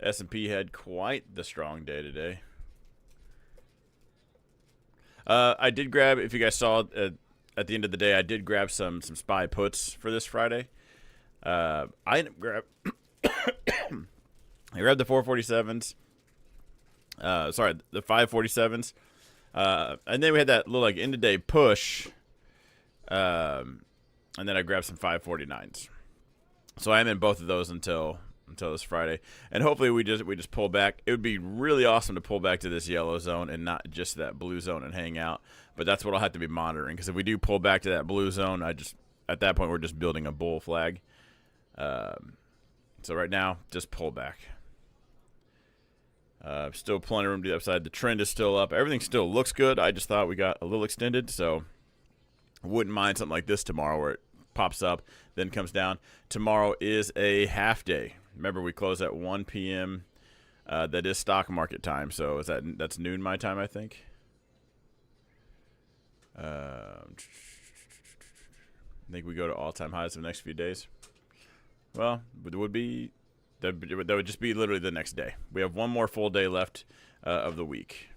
S&P had quite the strong day today. I did grab, if you guys saw at the end of the day, I did grab some SPY puts for this Friday. I grabbed I grabbed the 447s. Sorry, the 547s. And then we had that little like end of day push. And then I grabbed some 549s. So I'm in both of those until this Friday, and hopefully we just pull back. It would be really awesome to pull back to this yellow zone and not just that blue zone and hang out. But that's what I'll have to be monitoring, because if we do pull back to that blue zone, at that point we're just building a bull flag. So right now, just pull back. Still plenty of room to the upside. The trend is still up. Everything still looks good. I just thought we got a little extended, so I wouldn't mind something like this tomorrow where it pops up, then comes down. Tomorrow is a half day. Remember, we close at 1 p.m. That is stock market time, so that's noon my time, I think. I think we go to all-time highs in the next few days. Well, it would be that would just be literally the next day. We have one more full day left of the week.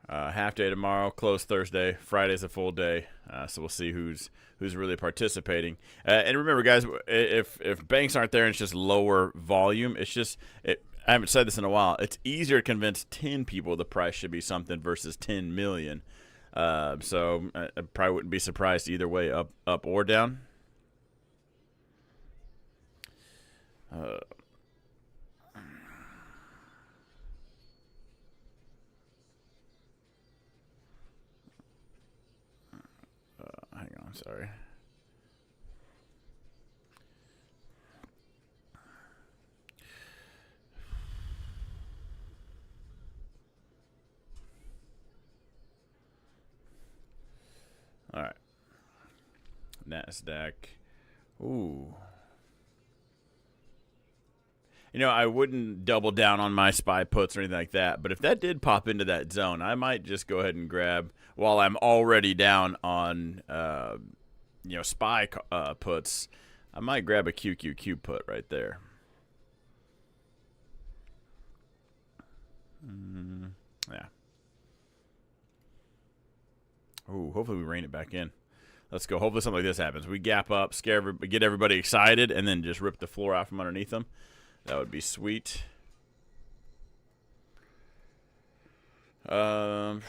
Half day tomorrow, close Thursday. Friday's a full day, so we'll see who's really participating. And remember, guys, if banks aren't there and it's just lower volume, I haven't said this in a while. It's easier to convince 10 people the price should be something versus 10 million. So I probably wouldn't be surprised either way, up or down. Hang on, sorry. All right. NASDAQ. Ooh. You know, I wouldn't double down on my SPY puts or anything like that, but if that did pop into that zone, I might just go ahead and grab, while I'm already down on, SPY puts, I might grab a QQQ put right there. Yeah. Ooh, hopefully we rein it back in. Let's go. Hopefully something like this happens. We gap up, get everybody excited, and then just rip the floor out from underneath them. That would be sweet. Russell,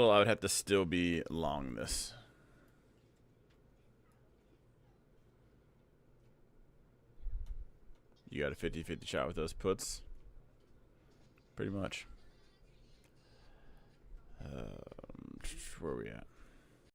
I would have to still be long this. You got a 50-50 shot with those puts. Pretty much. Where are we at?